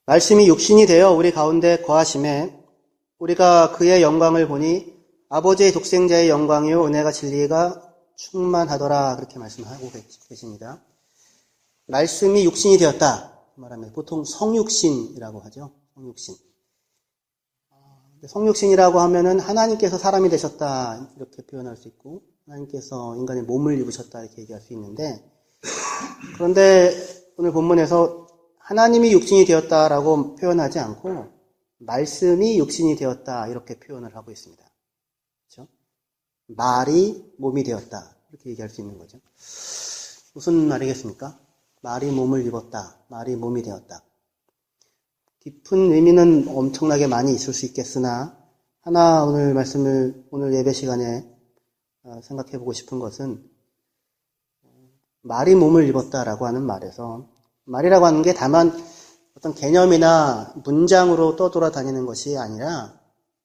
말씀이 육신이 되어 우리 가운데 거하심에 우리가 그의 영광을 보니 아버지의 독생자의 영광이요 은혜가 진리가 충만하더라. 그렇게 말씀하고 계십니다. 말씀이 육신이 되었다 말하면 보통 성육신이라고 하죠. 성육신. 성육신이라고 하면은 하나님께서 사람이 되셨다 이렇게 표현할 수 있고 하나님께서 인간의 몸을 입으셨다 이렇게 얘기할 수 있는데, 그런데 오늘 본문에서 하나님이 육신이 되었다라고 표현하지 않고 말씀이 육신이 되었다 이렇게 표현을 하고 있습니다. 그렇죠? 말이 몸이 되었다 이렇게 얘기할 수 있는 거죠. 무슨 말이겠습니까? 말이 몸을 입었다, 말이 몸이 되었다. 깊은 의미는 엄청나게 많이 있을 수 있겠으나 하나 오늘 말씀을 오늘 예배 시간에 생각해 보고 싶은 것은 말이 몸을 입었다라고 하는 말에서 말이라고 하는 게 다만 어떤 개념이나 문장으로 떠돌아다니는 것이 아니라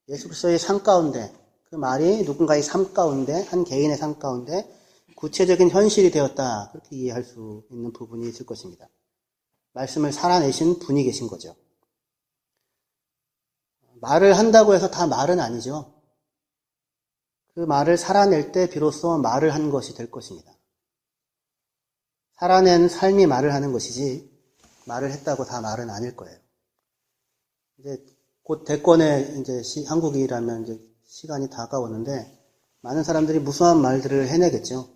예수 그리스도의 삶 가운데 그 말이 누군가의 삶 가운데 한 개인의 삶 가운데 구체적인 현실이 되었다 그렇게 이해할 수 있는 부분이 있을 것입니다. 말씀을 살아내신 분이 계신 거죠. 말을 한다고 해서 다 말은 아니죠. 그 말을 살아낼 때 비로소 말을 한 것이 될 것입니다. 살아낸 삶이 말을 하는 것이지 말을 했다고 다 말은 아닐 거예요. 이제 곧 대권의 이제 한국이라면 이제 시간이 다가오는데 많은 사람들이 무수한 말들을 해내겠죠.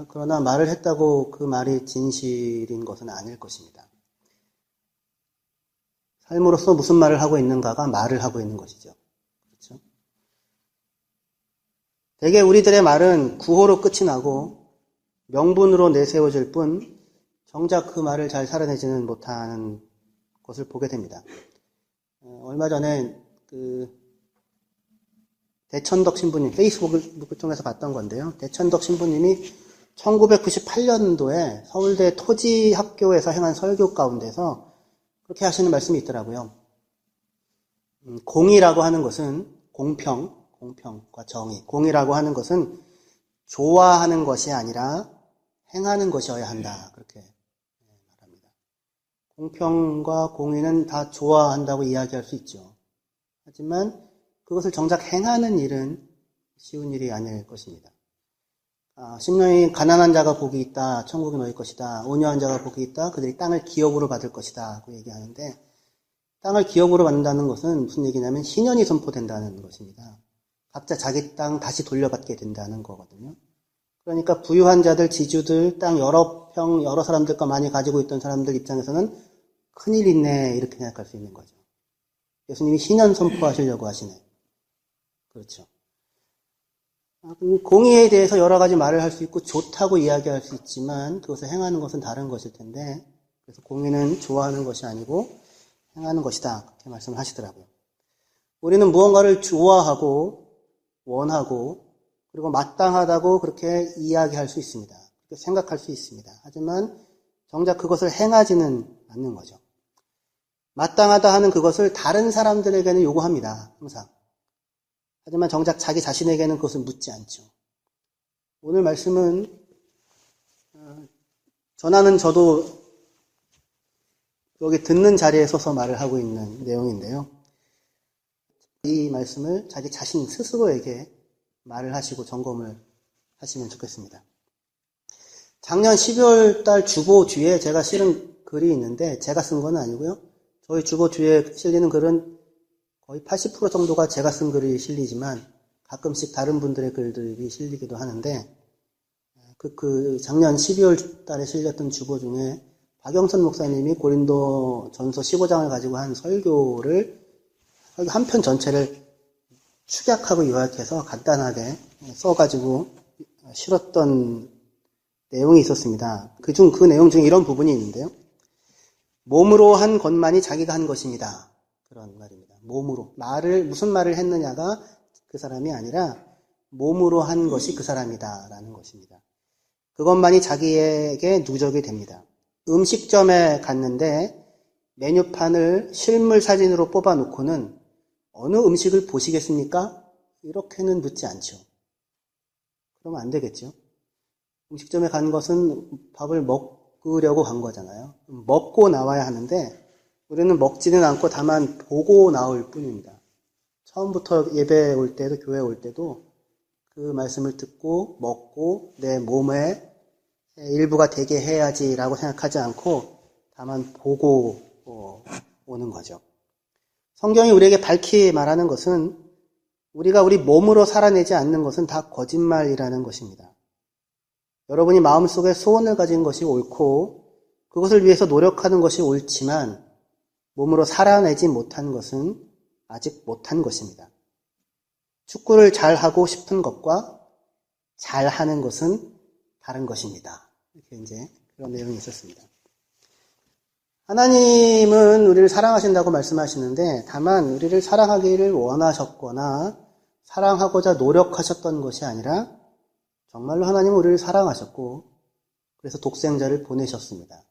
그러나 말을 했다고 그 말이 진실인 것은 아닐 것입니다. 삶으로서 무슨 말을 하고 있는가가 말을 하고 있는 것이죠. 그렇죠? 대개 우리들의 말은 구호로 끝이 나고 명분으로 내세워질 뿐 정작 그 말을 잘 살아내지는 못하는 것을 보게 됩니다. 얼마 전에 대천덕 신부님, 페이스북을 통해서 봤던 건데요. 대천덕 신부님이 1998년도에 서울대 토지학교에서 행한 설교 가운데서 그렇게 하시는 말씀이 있더라고요. 공의라고 하는 것은 공평과 정의. 공의라고 하는 것은 좋아하는 것이 아니라 행하는 것이어야 한다. 그렇게 말합니다. 공평과 공의는 다 좋아한다고 이야기할 수 있죠. 하지만 그것을 정작 행하는 일은 쉬운 일이 아닐 것입니다. 심령이 가난한 자가 복이 있다. 천국이 너희 것이다. 온유한 자가 복이 있다. 그들이 땅을 기업으로 받을 것이다. 그 얘기하는데 땅을 기업으로 받는다는 것은 무슨 얘기냐면 신현이 선포된다는 것입니다. 각자 자기 땅 다시 돌려받게 된다는 거거든요. 그러니까 부유한 자들, 지주들, 땅 여러 평, 여러 사람들과 많이 가지고 있던 사람들 입장에서는 큰일 있네 이렇게 생각할 수 있는 거죠. 예수님이 신현 선포하시려고 하시네. 그렇죠. 공의에 대해서 여러 가지 말을 할 수 있고 좋다고 이야기할 수 있지만 그것을 행하는 것은 다른 것일 텐데, 그래서 공의는 좋아하는 것이 아니고 행하는 것이다 그렇게 말씀을 하시더라고요. 우리는 무언가를 좋아하고 원하고 그리고 마땅하다고 그렇게 이야기할 수 있습니다. 그렇게 생각할 수 있습니다. 하지만 정작 그것을 행하지는 않는 거죠. 마땅하다 하는 그것을 다른 사람들에게는 요구합니다. 항상. 하지만 정작 자기 자신에게는 그것을 묻지 않죠. 오늘 말씀은 전하는 저도 여기 듣는 자리에 서서 말을 하고 있는 내용인데요. 이 말씀을 자기 자신 스스로에게 말을 하시고 점검을 하시면 좋겠습니다. 작년 12월 달 주보주에 제가 실은 글이 있는데 제가 쓴 건 아니고요. 저희 주보주에 실리는 글은 거의 80% 정도가 제가 쓴 글이 실리지만 가끔씩 다른 분들의 글들이 실리기도 하는데 그 작년 12월 달에 실렸던 주보 중에 박영선 목사님이 고린도 전서 15장을 가지고 한 설교를 한 편 전체를 축약하고 요약해서 간단하게 써가지고 실었던 내용이 있었습니다. 그 내용 중에 이런 부분이 있는데요. 몸으로 한 것만이 자기가 한 것입니다. 그런 말입니다. 몸으로. 무슨 말을 했느냐가 그 사람이 아니라 몸으로 한 것이 그 사람이다 라는 것입니다. 그것만이 자기에게 누적이 됩니다. 음식점에 갔는데 메뉴판을 실물 사진으로 뽑아놓고는 어느 음식을 보시겠습니까? 이렇게는 묻지 않죠. 그러면 안 되겠죠. 음식점에 간 것은 밥을 먹으려고 간 거잖아요. 먹고 나와야 하는데 우리는 먹지는 않고 다만 보고 나올 뿐입니다. 처음부터 예배 올 때도 교회 올 때도 그 말씀을 듣고 먹고 내 몸에 일부가 되게 해야지라고 생각하지 않고 다만 보고 오는 거죠. 성경이 우리에게 밝히 말하는 것은 우리가 우리 몸으로 살아내지 않는 것은 다 거짓말이라는 것입니다. 여러분이 마음속에 소원을 가진 것이 옳고 그것을 위해서 노력하는 것이 옳지만 몸으로 살아내지 못한 것은 아직 못한 것입니다. 축구를 잘하고 싶은 것과 잘하는 것은 다른 것입니다. 이렇게 이제 그런 내용이 있었습니다. 하나님은 우리를 사랑하신다고 말씀하시는데 다만 우리를 사랑하기를 원하셨거나 사랑하고자 노력하셨던 것이 아니라 정말로 하나님은 우리를 사랑하셨고 그래서 독생자를 보내셨습니다.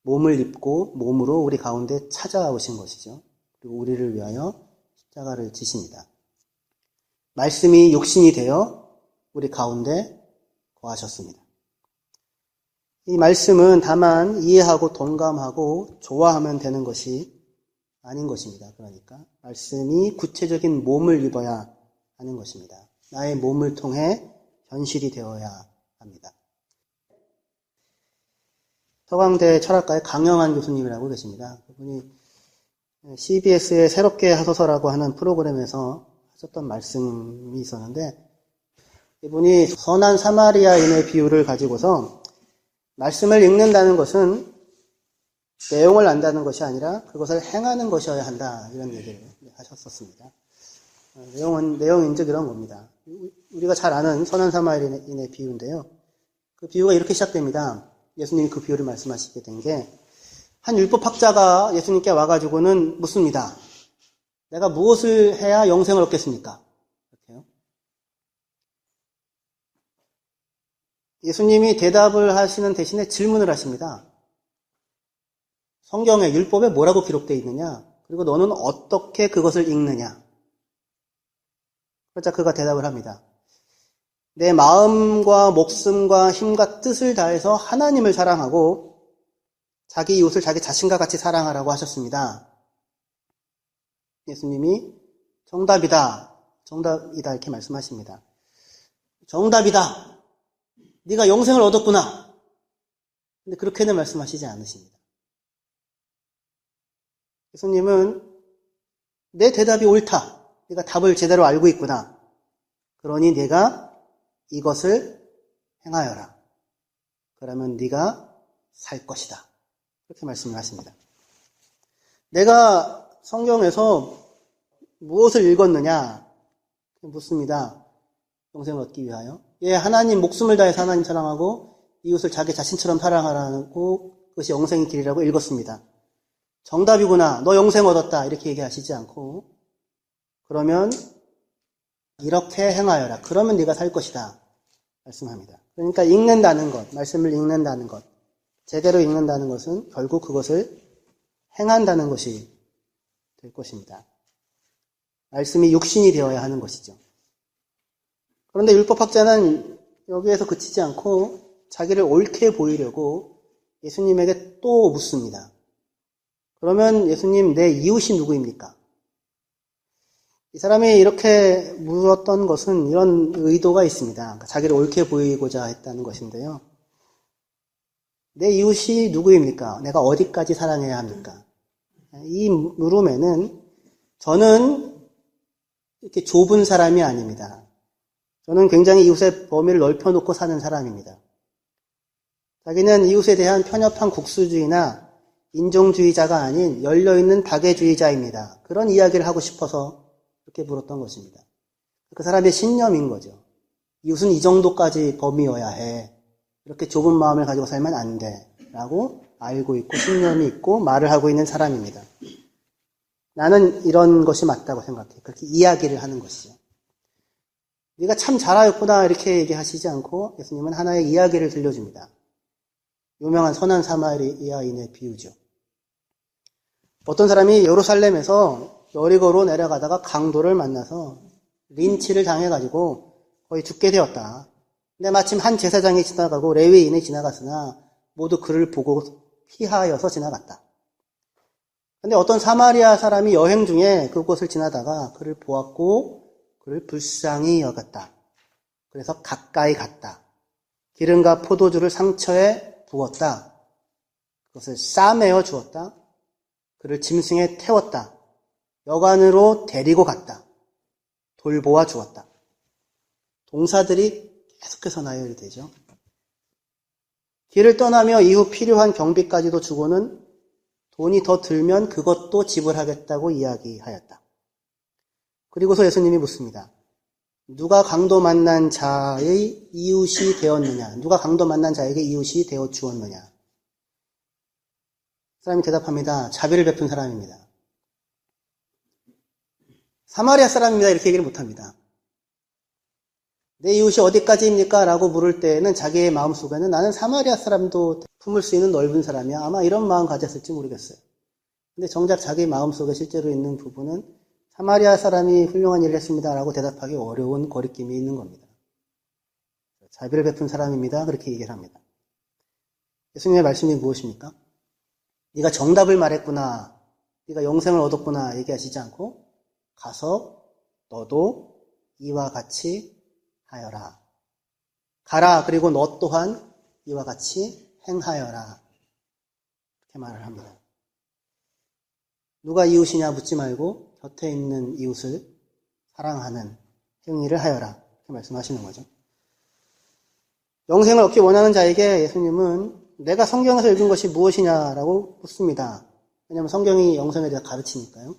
몸을 입고 몸으로 우리 가운데 찾아오신 것이죠. 그리고 우리를 위하여 십자가를 지십니다. 말씀이 육신이 되어 우리 가운데 거하셨습니다. 이 말씀은 다만 이해하고 동감하고 좋아하면 되는 것이 아닌 것입니다. 그러니까 말씀이 구체적인 몸을 입어야 하는 것입니다. 나의 몸을 통해 현실이 되어야 합니다. 서강대 철학가의 강영한 교수님이라고 계십니다. 그분이 CBS의 새롭게 하소서라고 하는 프로그램에서 하셨던 말씀이 있었는데 이분이 선한 사마리아인의 비유를 가지고서 말씀을 읽는다는 것은 내용을 안다는 것이 아니라 그것을 행하는 것이어야 한다 이런 얘기를 하셨었습니다. 내용인즉 이런 겁니다. 우리가 잘 아는 선한 사마리아인의 비유인데요. 그 비유가 이렇게 시작됩니다. 예수님이 그 비유를 말씀하시게 된 게 한 율법학자가 예수님께 와가지고는 묻습니다. 내가 무엇을 해야 영생을 얻겠습니까? 이렇게요. 예수님이 대답을 하시는 대신에 질문을 하십니다. 성경에 율법에 뭐라고 기록되어 있느냐? 그리고 너는 어떻게 그것을 읽느냐? 그러자 그가 대답을 합니다. 내 마음과 목숨과 힘과 뜻을 다해서 하나님을 사랑하고 자기 이웃을 자기 자신과 같이 사랑하라고 하셨습니다. 예수님이 정답이다 이렇게 말씀하십니다. 정답이다. 네가 영생을 얻었구나. 근데 그렇게는 말씀하시지 않으십니다. 예수님은 내 대답이 옳다. 네가 답을 제대로 알고 있구나. 그러니 네가 이것을 행하여라. 그러면 네가 살 것이다. 그렇게 말씀을 하십니다. 내가 성경에서 무엇을 읽었느냐 묻습니다. 영생을 얻기 위하여. 하나님 목숨을 다해서 하나님 사랑하고 이웃을 자기 자신처럼 사랑하라고 그것이 영생의 길이라고 읽었습니다. 정답이구나. 너 영생 얻었다. 이렇게 얘기하시지 않고 그러면 이렇게 행하여라. 그러면 네가 살 것이다. 말씀합니다. 그러니까 읽는다는 것, 말씀을 읽는다는 것, 제대로 읽는다는 것은 결국 그것을 행한다는 것이 될 것입니다. 말씀이 육신이 되어야 하는 것이죠. 그런데 율법학자는 여기에서 그치지 않고 자기를 옳게 보이려고 예수님에게 또 묻습니다. 그러면 예수님, 내 이웃이 누구입니까? 이 사람이 이렇게 물었던 것은 이런 의도가 있습니다. 그러니까 자기를 옳게 보이고자 했다는 것인데요. 내 이웃이 누구입니까? 내가 어디까지 사랑해야 합니까? 이 물음에는 저는 이렇게 좁은 사람이 아닙니다. 저는 굉장히 이웃의 범위를 넓혀놓고 사는 사람입니다. 자기는 이웃에 대한 편협한 국수주의나 인종주의자가 아닌 열려있는 다계주의자입니다. 그런 이야기를 하고 싶어서 그렇게 물었던 것입니다. 그 사람의 신념인 거죠. 이웃은 이 정도까지 범위여야 해. 이렇게 좁은 마음을 가지고 살면 안 돼. 라고 알고 있고 신념이 있고 말을 하고 있는 사람입니다. 나는 이런 것이 맞다고 생각해. 그렇게 이야기를 하는 것이죠. 네가 참 잘하였구나 이렇게 얘기하시지 않고 예수님은 하나의 이야기를 들려줍니다. 유명한 선한 사마리아인의 비유죠. 어떤 사람이 예루살렘에서 여리고로 내려가다가 강도를 만나서 린치를 당해가지고 거의 죽게 되었다. 근데 마침 한 제사장이 지나가고 레위인이 지나갔으나 모두 그를 보고 피하여서 지나갔다. 근데 어떤 사마리아 사람이 여행 중에 그곳을 지나다가 그를 보았고 그를 불쌍히 여겼다. 그래서 가까이 갔다. 기름과 포도주를 상처에 부었다. 그것을 싸매어 주었다. 그를 짐승에 태웠다. 여관으로 데리고 갔다. 돌보아 주었다. 동사들이 계속해서 나열이 되죠. 길을 떠나며 이후 필요한 경비까지도 주고는 돈이 더 들면 그것도 지불하겠다고 이야기하였다. 그리고서 예수님이 묻습니다. 누가 강도 만난 자의 이웃이 되었느냐? 누가 강도 만난 자에게 이웃이 되어 주었느냐? 사람이 대답합니다. 자비를 베푼 사람입니다. 사마리아 사람입니다. 이렇게 얘기를 못합니다. 내 이웃이 어디까지입니까? 라고 물을 때에는 자기의 마음속에는 나는 사마리아 사람도 품을 수 있는 넓은 사람이야. 아마 이런 마음 가졌을지 모르겠어요. 근데 정작 자기 마음속에 실제로 있는 부분은 사마리아 사람이 훌륭한 일을 했습니다. 라고 대답하기 어려운 거리낌이 있는 겁니다. 자비를 베푼 사람입니다. 그렇게 얘기를 합니다. 예수님의 말씀이 무엇입니까? 네가 정답을 말했구나. 네가 영생을 얻었구나. 얘기하시지 않고 가서 너도 이와 같이 하여라. 가라. 그리고 너 또한 이와 같이 행하여라. 이렇게 말을 합니다. 누가 이웃이냐 묻지 말고 곁에 있는 이웃을 사랑하는 행위를 하여라. 이렇게 말씀하시는 거죠. 영생을 얻기 원하는 자에게 예수님은 내가 성경에서 읽은 것이 무엇이냐라고 묻습니다. 왜냐하면 성경이 영생에 대해 가르치니까요.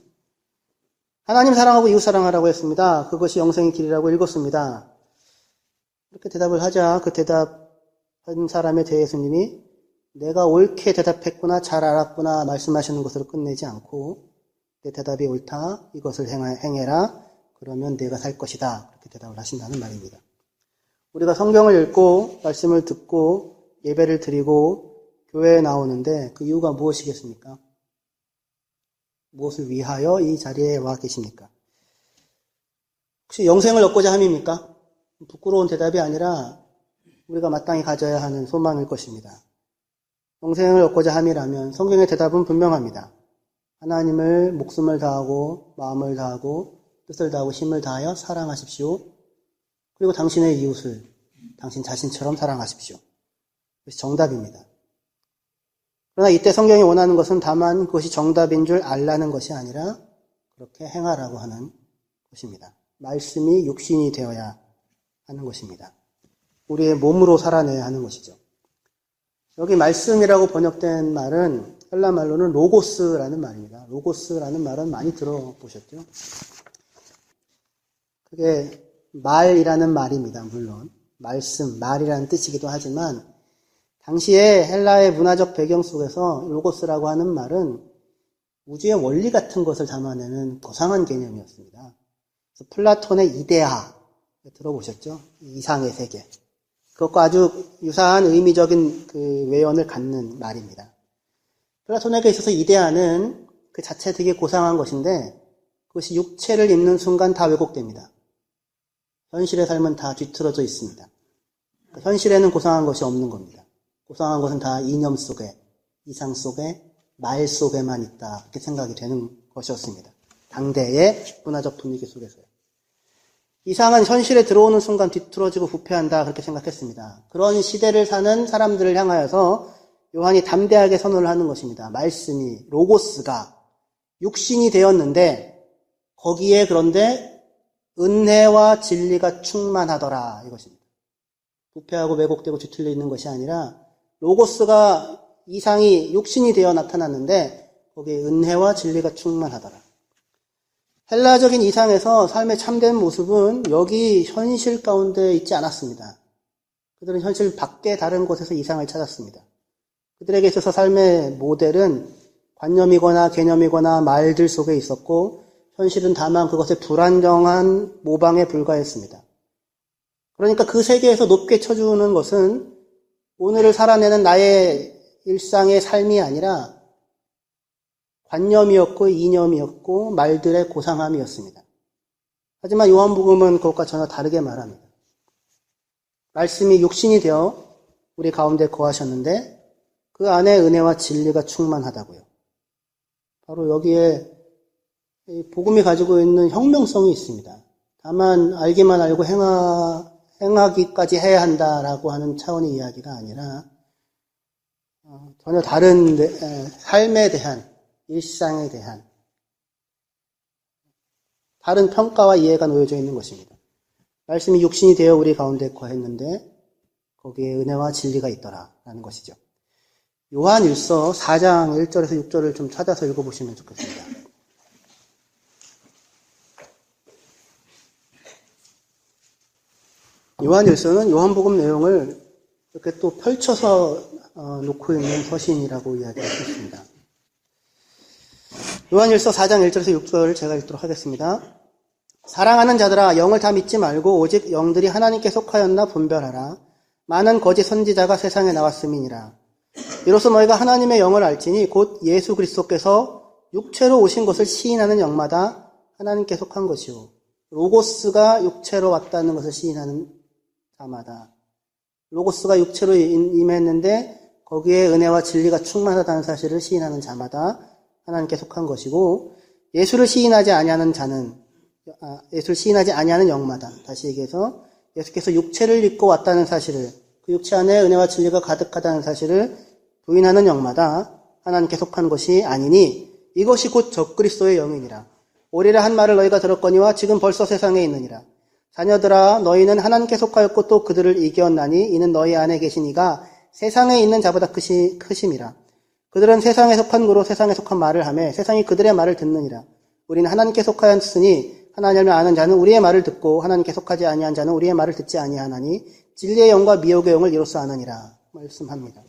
하나님 사랑하고 이웃 사랑하라고 했습니다. 그것이 영생의 길이라고 읽었습니다. 이렇게 대답을 하자 그 대답한 사람에 대해 예수님이 내가 옳게 대답했구나, 잘 알았구나 말씀하시는 것으로 끝내지 않고 내 대답이 옳다, 이것을 행해라, 그러면 내가 살 것이다. 그렇게 대답을 하신다는 말입니다. 우리가 성경을 읽고 말씀을 듣고 예배를 드리고 교회에 나오는데 그 이유가 무엇이겠습니까? 무엇을 위하여 이 자리에 와 계십니까? 혹시 영생을 얻고자 함입니까? 부끄러운 대답이 아니라 우리가 마땅히 가져야 하는 소망일 것입니다. 영생을 얻고자 함이라면 성경의 대답은 분명합니다. 하나님을 목숨을 다하고 마음을 다하고 뜻을 다하고 힘을 다하여 사랑하십시오. 그리고 당신의 이웃을 당신 자신처럼 사랑하십시오. 그것이 정답입니다. 그러나 이때 성경이 원하는 것은 다만 그것이 정답인 줄 알라는 것이 아니라 그렇게 행하라고 하는 것입니다. 말씀이 육신이 되어야 하는 것입니다. 우리의 몸으로 살아내야 하는 것이죠. 여기 말씀이라고 번역된 말은 헬라 말로는 로고스라는 말입니다. 로고스라는 말은 많이 들어보셨죠? 그게 말이라는 말입니다. 물론 말씀, 말이라는 뜻이기도 하지만 당시에 헬라의 문화적 배경 속에서 로고스라고 하는 말은 우주의 원리 같은 것을 담아내는 고상한 개념이었습니다. 그래서 플라톤의 이데아 들어보셨죠? 이상의 세계. 그것과 아주 유사한 의미적인 그 외연을 갖는 말입니다. 플라톤에게 있어서 이데아는 그 자체 되게 고상한 것인데 그것이 육체를 입는 순간 다 왜곡됩니다. 현실의 삶은 다 뒤틀어져 있습니다. 현실에는 고상한 것이 없는 겁니다. 고상한 것은 다 이념 속에, 이상 속에, 말 속에만 있다. 이렇게 생각이 되는 것이었습니다. 당대의 문화적 분위기 속에서요. 이상은 현실에 들어오는 순간 뒤틀어지고 부패한다. 그렇게 생각했습니다. 그런 시대를 사는 사람들을 향하여서 요한이 담대하게 선언을 하는 것입니다. 말씀이, 로고스가 육신이 되었는데 거기에 그런데 은혜와 진리가 충만하더라. 이것입니다. 부패하고 왜곡되고 뒤틀려 있는 것이 아니라 로고스가 이상이 육신이 되어 나타났는데 거기에 은혜와 진리가 충만하더라. 헬라적인 이상에서 삶의 참된 모습은 여기 현실 가운데 있지 않았습니다. 그들은 현실 밖에 다른 곳에서 이상을 찾았습니다. 그들에게 있어서 삶의 모델은 관념이거나 개념이거나 말들 속에 있었고 현실은 다만 그것의 불안정한 모방에 불과했습니다. 그러니까 그 세계에서 높게 쳐주는 것은 오늘을 살아내는 나의 일상의 삶이 아니라 관념이었고 이념이었고 말들의 고상함이었습니다. 하지만 요한복음은 그것과 전혀 다르게 말합니다. 말씀이 육신이 되어 우리 가운데 거하셨는데 그 안에 은혜와 진리가 충만하다고요. 바로 여기에 이 복음이 가지고 있는 혁명성이 있습니다. 다만 알기만 알고 행하기까지 해야 한다라고 하는 차원의 이야기가 아니라 전혀 다른 삶에 대한, 일상에 대한 다른 평가와 이해가 놓여져 있는 것입니다. 말씀이 육신이 되어 우리 가운데 거했는데 거기에 은혜와 진리가 있더라라는 것이죠. 요한일서 4장 1절에서 6절을 좀 찾아서 읽어보시면 좋겠습니다. 요한일서는 요한복음 내용을 이렇게 또 펼쳐서 놓고 있는 서신이라고 이야기할 수 있습니다. 요한일서 4장 1절에서 6절을 제가 읽도록 하겠습니다. 사랑하는 자들아, 영을 다 믿지 말고 오직 영들이 하나님께 속하였나 분별하라. 많은 거짓 선지자가 세상에 나왔음이니라. 이로써 너희가 하나님의 영을 알지니 곧 예수 그리스도께서 육체로 오신 것을 시인하는 영마다 하나님께 속한 것이요, 로고스가 육체로 왔다는 것을 시인하는 자마다, 로고스가 육체로 임했는데 거기에 은혜와 진리가 충만하다는 사실을 시인하는 자마다 하나님께 속한 것이고, 예수를 시인하지 아니하는 영마다, 다시 얘기해서 예수께서 육체를 입고 왔다는 사실을, 그 육체 안에 은혜와 진리가 가득하다는 사실을 부인하는 영마다 하나님께 속한 것이 아니니 이것이 곧 적그리스도의 영이니라. 오리라 한 말을 너희가 들었거니와 지금 벌써 세상에 있느니라. 자녀들아, 너희는 하나님께 속하였고 또 그들을 이겼나니 이는 너희 안에 계신 이가 세상에 있는 자보다 크심이라. 그들은 세상에 속한 고로 세상에 속한 말을 하며 세상이 그들의 말을 듣느니라. 우리는 하나님께 속하였으니 하나님을 아는 자는 우리의 말을 듣고 하나님께 속하지 아니한 자는 우리의 말을 듣지 아니하나니 진리의 영과 미혹의 영을 이로써 아느니라 말씀합니다.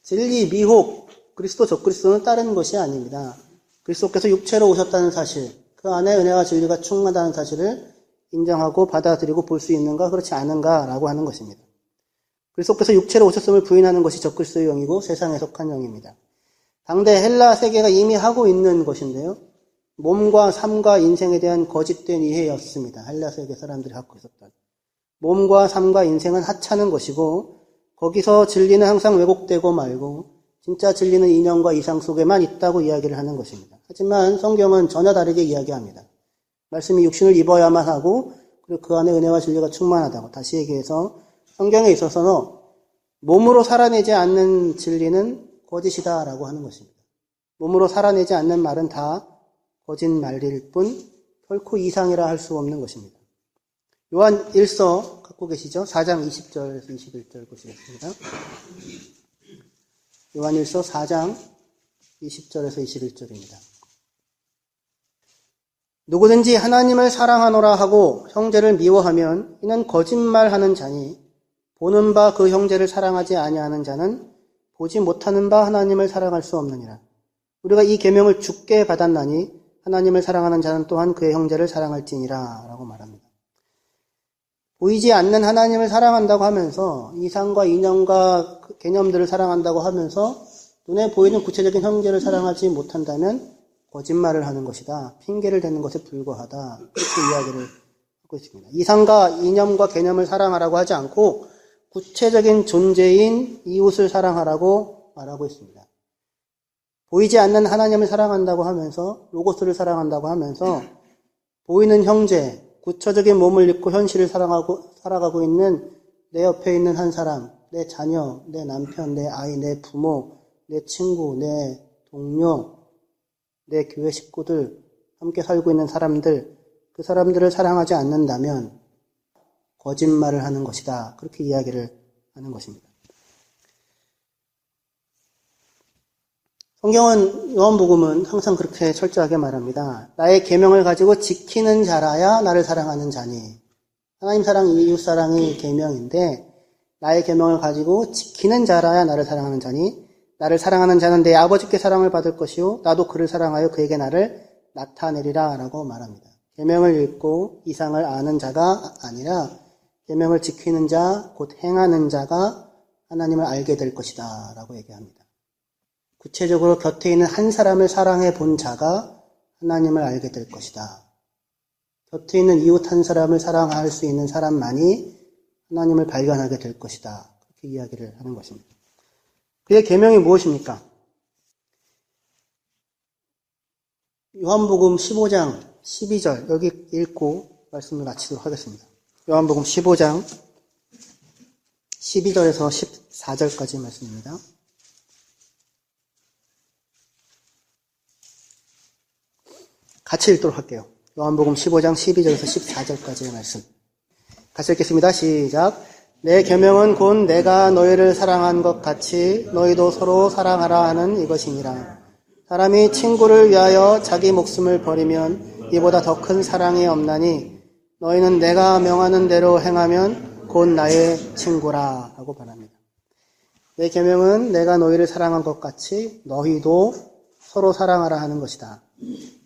진리, 미혹, 그리스도, 적그리스도는 다른 것이 아닙니다. 그리스도께서 육체로 오셨다는 사실, 그 안에 은혜와 진리가 충만하다는 사실을 인정하고 받아들이고 볼 수 있는가 그렇지 않은가라고 하는 것입니다. 그리스도께서 육체로 오셨음을 부인하는 것이 적그리스도의 영이고 세상에 속한 영입니다. 당대 헬라 세계가 이미 하고 있는 것인데요. 몸과 삶과 인생에 대한 거짓된 이해였습니다. 헬라 세계 사람들이 갖고 있었던. 몸과 삶과 인생은 하찮은 것이고 거기서 진리는 항상 왜곡되고 말고 진짜 진리는 이념과 이상 속에만 있다고 이야기를 하는 것입니다. 하지만 성경은 전혀 다르게 이야기합니다. 말씀이 육신을 입어야만 하고 그리고 그 안에 은혜와 진리가 충만하다고. 다시 얘기해서 성경에 있어서는 몸으로 살아내지 않는 진리는 거짓이다라고 하는 것입니다. 몸으로 살아내지 않는 말은 다 거짓말일 뿐 결코 이상이라 할 수 없는 것입니다. 요한 1서 갖고 계시죠? 4장 20절에서 21절 보시겠습니다. 요한 1서 4장 20절에서 21절입니다. 누구든지 하나님을 사랑하노라 하고 형제를 미워하면 이는 거짓말하는 자니 보는 바 그 형제를 사랑하지 아니하는 자는 보지 못하는 바 하나님을 사랑할 수 없느니라. 우리가 이 계명을 주께 받았나니 하나님을 사랑하는 자는 또한 그의 형제를 사랑할지니라 라고 말합니다. 보이지 않는 하나님을 사랑한다고 하면서 이상과 이념과 개념들을 사랑한다고 하면서 눈에 보이는 구체적인 형제를 사랑하지 못한다면 거짓말을 하는 것이다. 핑계를 대는 것에 불과하다. 그렇게 이야기를 하고 있습니다. 이상과 이념과 개념을 사랑하라고 하지 않고 구체적인 존재인 이웃을 사랑하라고 말하고 있습니다. 보이지 않는 하나님을 사랑한다고 하면서 로고스를 사랑한다고 하면서 보이는 형제, 구체적인 몸을 입고 현실을 살아가고 있는 내 옆에 있는 한 사람, 내 자녀, 내 남편, 내 아이, 내 부모, 내 친구, 내 동료, 내 교회 식구들, 함께 살고 있는 사람들, 그 사람들을 사랑하지 않는다면 거짓말을 하는 것이다. 그렇게 이야기를 하는 것입니다. 성경은, 요한복음은 항상 그렇게 철저하게 말합니다. 나의 계명을 가지고 지키는 자라야 나를 사랑하는 자니. 하나님 사랑, 이웃 사랑이 계명인데 나의 계명을 가지고 지키는 자라야 나를 사랑하는 자니 나를 사랑하는 자는 내 아버지께 사랑을 받을 것이요 나도 그를 사랑하여 그에게 나를 나타내리라 라고 말합니다. 계명을 읽고 이상을 아는 자가 아니라 계명을 지키는 자, 곧 행하는 자가 하나님을 알게 될 것이다 라고 얘기합니다. 구체적으로 곁에 있는 한 사람을 사랑해 본 자가 하나님을 알게 될 것이다. 곁에 있는 이웃 한 사람을 사랑할 수 있는 사람만이 하나님을 발견하게 될 것이다. 그렇게 이야기를 하는 것입니다. 그의 계명이 무엇입니까? 요한복음 15장 12절 여기 읽고 말씀을 마치도록 하겠습니다. 요한복음 15장 12절에서 14절까지 말씀입니다. 같이 읽도록 할게요. 요한복음 15장 12절에서 14절까지의 말씀. 같이 읽겠습니다. 시작. 내 계명은 곧 내가 너희를 사랑한 것 같이 너희도 서로 사랑하라 하는 이것이니라. 사람이 친구를 위하여 자기 목숨을 버리면 이보다 더 큰 사랑이 없나니 너희는 내가 명하는 대로 행하면 곧 나의 친구라 하고 말합니다. 내 계명은 내가 너희를 사랑한 것 같이 너희도 서로 사랑하라 하는 것이다.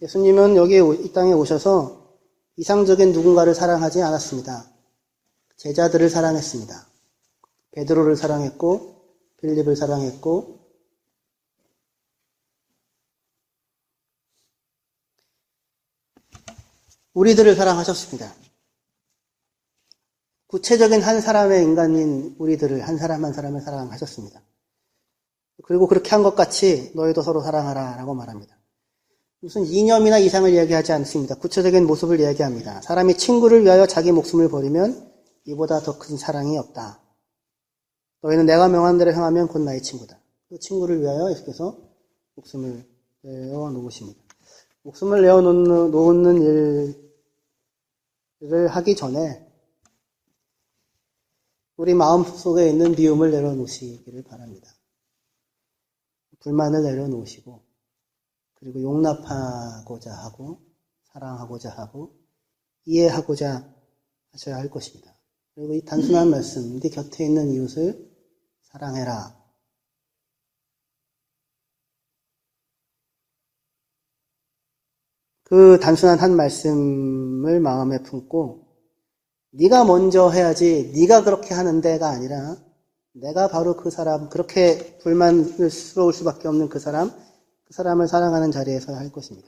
예수님은 여기 이 땅에 오셔서 이상적인 누군가를 사랑하지 않았습니다. 제자들을 사랑했습니다. 베드로를 사랑했고 빌립을 사랑했고 우리들을 사랑하셨습니다. 구체적인 한 사람의 인간인 우리들을 한 사람 한 사람을 사랑하셨습니다. 그리고 그렇게 한 것 같이 너희도 서로 사랑하라 라고 말합니다. 무슨 이념이나 이상을 이야기하지 않습니다. 구체적인 모습을 이야기합니다. 사람이 친구를 위하여 자기 목숨을 버리면 이보다 더 큰 사랑이 없다. 너희는 내가 명한 대로 행하면 곧 나의 친구다. 그 친구를 위하여 예수께서 목숨을 내어놓으십니다. 목숨을 내어놓는 일을 하기 전에 우리 마음속에 있는 미움을 내려놓으시기를 바랍니다. 불만을 내려놓으시고 그리고 용납하고자 하고 사랑하고자 하고 이해하고자 하셔야 할 것입니다. 그리고 이 단순한 말씀, 네 곁에 있는 이웃을 사랑해라. 그 단순한 한 말씀을 마음에 품고 네가 먼저 해야지 네가 그렇게 하는 데가 아니라 내가 바로 그 사람, 그렇게 불만스러울 수밖에 없는 그 사람을 사랑하는 자리에서 할 것입니다.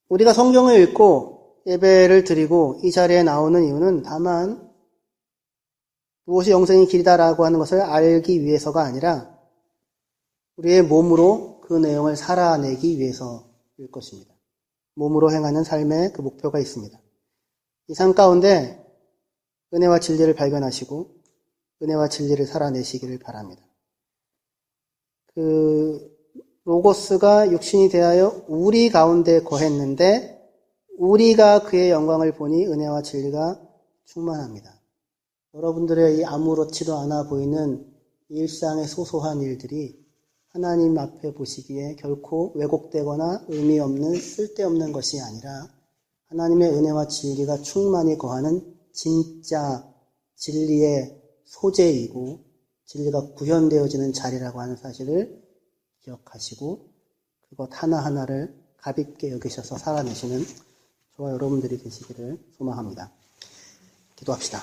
우리가 성경을 읽고 예배를 드리고 이 자리에 나오는 이유는 다만 무엇이 영생의 길이다라고 하는 것을 알기 위해서가 아니라 우리의 몸으로 그 내용을 살아내기 위해서일 것입니다. 몸으로 행하는 삶의 그 목표가 있습니다. 이 삶 가운데 은혜와 진리를 발견하시고 은혜와 진리를 살아내시기를 바랍니다. 그 로고스가 육신이 되하여 우리 가운데 거했는데 우리가 그의 영광을 보니 은혜와 진리가 충만합니다. 여러분들의 이 아무렇지도 않아 보이는 일상의 소소한 일들이 하나님 앞에 보시기에 결코 왜곡되거나 의미 없는 쓸데없는 것이 아니라 하나님의 은혜와 진리가 충만히 거하는 진짜 진리의 소재이고 진리가 구현되어지는 자리라고 하는 사실을 기억하시고 그것 하나하나를 가볍게 여기셔서 살아내시는 저와 여러분들이 되시기를 소망합니다. 기도합시다.